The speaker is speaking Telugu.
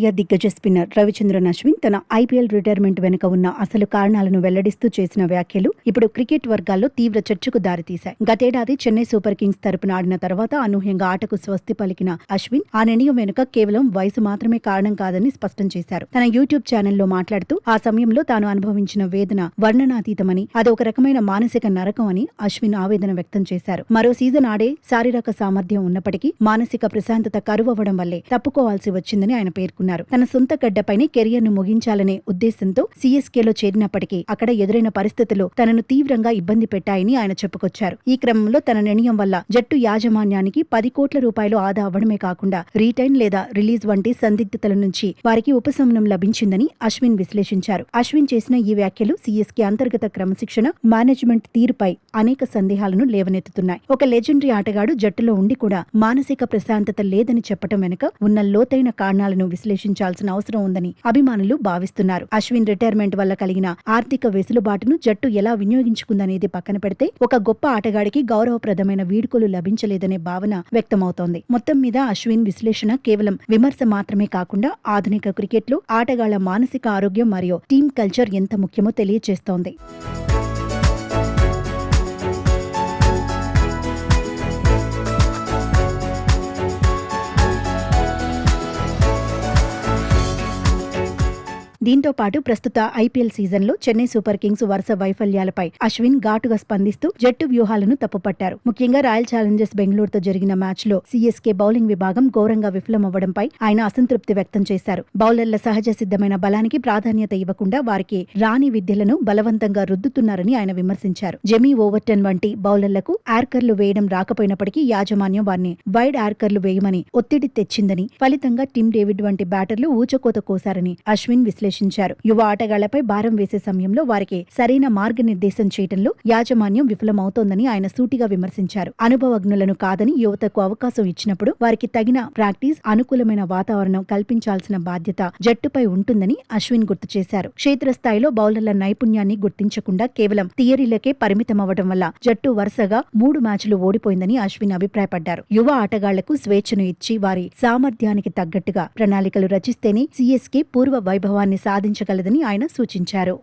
టీమిండియా దిగ్గజ స్పిన్నర్ రవిచంద్రన్ అశ్విన్ తన ఐపీఎల్ రిటైర్మెంట్ వెనుక ఉన్న అసలు కారణాలను వెల్లడిస్తూ చేసిన వ్యాఖ్యలు ఇప్పుడు క్రికెట్ వర్గాల్లో తీవ్ర చర్చకు దారితీశాయి. గతేడాది చెన్నై సూపర్ కింగ్స్ తరపున ఆడిన తర్వాత అనూహ్యంగా ఆటకు స్వస్తి పలికిన అశ్విన్ ఆ నిర్ణయం వెనుక కేవలం వయసు మాత్రమే కారణం కాదని స్పష్టం చేశారు. తన యూట్యూబ్ ఛానల్లో మాట్లాడుతూ ఆ సమయంలో తాను అనుభవించిన వేదన వర్ణనాతీతమని, అది ఒక రకమైన మానసిక నరకం అని అశ్విన్ ఆవేదన వ్యక్తం చేశారు. మరో సీజన్ ఆడే శారీరక సామర్థ్యం ఉన్నప్పటికీ మానసిక ప్రశాంతత కరువవ్వడం వల్లే తప్పుకోవాల్సి వచ్చిందని ఆయన పేర్కొన్నారు. తన సొంత గడ్డపైనే కెరియర్ ను ముగించాలనే ఉద్దేశంతో సీఎస్కేలో చేరినప్పటికీ అక్కడ ఎదురైన పరిస్థితులు తనను తీవ్రంగా ఇబ్బంది పెట్టాయని ఆయన చెప్పుకొచ్చారు. ఈ క్రమంలో తన నిర్ణయం వల్ల జట్టు యాజమాన్యానికి 10 కోట్ల రూపాయలు ఆదా అవ్వడమే కాకుండా రీటైన్ లేదా రిలీజ్ వంటి సందిగ్ధతల నుంచి వారికి ఉపశమనం లభించిందని అశ్విన్ విశ్లేషించారు. అశ్విన్ చేసిన ఈ వ్యాఖ్యలు సీఎస్కే అంతర్గత క్రమశిక్షణ, మేనేజ్మెంట్ తీరుపై అనేక సందేహాలను లేవనెత్తుతున్నాయి. ఒక లెజెండరీ ఆటగాడు జట్టులో ఉండి కూడా మానసిక ప్రశాంతత లేదని చెప్పడం వెనుక ఉన్న లోతైన కారణాలను విశ్లేషించాల్సిన అవసరం ఉందని అభిమానులు భావిస్తున్నారు. అశ్విన్ రిటైర్మెంట్ వల్ల కలిగిన ఆర్థిక వెసులుబాటును జట్టు ఎలా వినియోగించుకుందనేది పక్కన పెడితే ఒక గొప్ప ఆటగాడికి గౌరవప్రదమైన వీడ్కోలు లభించలేదనే భావన వ్యక్తమవుతోంది. మొత్తం మీద అశ్విన్ విశ్లేషణ కేవలం విమర్శ మాత్రమే కాకుండా ఆధునిక క్రికెట్లో ఆటగాళ్ల మానసిక ఆరోగ్యం మరియు టీమ్ కల్చర్ ఎంత ముఖ్యమో తెలియజేస్తోంది. దీంతో పాటు ప్రస్తుత ఐపీఎల్ సీజన్లో చెన్నై సూపర్ కింగ్స్ వరుస వైఫల్యాలపై అశ్విన్ ఘాటుగా స్పందిస్తూ జట్టు వ్యూహాలను తప్పుపట్టారు. ముఖ్యంగా రాయల్ ఛాలెంజర్స్ బెంగళూరుతో జరిగిన మ్యాచ్లో సీఎస్కే బౌలింగ్ విభాగం ఘోరంగా విఫలమవ్వడంపై ఆయన అసంతృప్తి వ్యక్తం చేశారు. బౌలర్ల సహజ సిద్ధమైన బలానికి ప్రాధాన్యత ఇవ్వకుండా వారికి రాని విద్యలను బలవంతంగా రుద్దుతున్నారని ఆయన విమర్శించారు. జెమీ ఓవర్టన్ వంటి బౌలర్లకు యార్కర్లు వేయడం రాకపోయినప్పటికీ యాజమాన్యం వారిని వైడ్ యార్కర్లు వేయమని ఒత్తిడి తెచ్చిందని, ఫలితంగా టిమ్ డేవిడ్ వంటి బ్యాటర్లు ఊచకోత కోశారని అశ్విన్ విశ్లేషించారు. యువ ఆటగాళ్లపై భారం వేసే సమయంలో వారికి సరైన మార్గనిర్దేశం చేయడంలో యాజమాన్యం విఫలమవుతోందని ఆయన సూటిగా విమర్శించారు. అనుభవజ్ఞులను కాదని యువతకు అవకాశం ఇచ్చినప్పుడు వారికి తగిన ప్రాక్టీస్, అనుకూలమైన వాతావరణం కల్పించాల్సిన బాధ్యత జట్టుపై ఉంటుందని అశ్విన్ గుర్తు చేశారు. క్షేత్రస్థాయిలో బౌలర్ల నైపుణ్యాన్ని గుర్తించకుండా కేవలం థియరీలకే పరిమితమవ్వడం వల్ల జట్టు వరుసగా 3 మ్యాచ్లు ఓడిపోయిందని అశ్విన్ అభిప్రాయపడ్డారు. యువ ఆటగాళ్లకు స్వేచ్ఛను ఇచ్చి వారి సామర్థ్యానికి తగ్గట్టుగా ప్రణాళికలు రచిస్తేనే సీఎస్కే పూర్వ వైభవాన్ని సాధించగలదని ఆయన సూచించారు.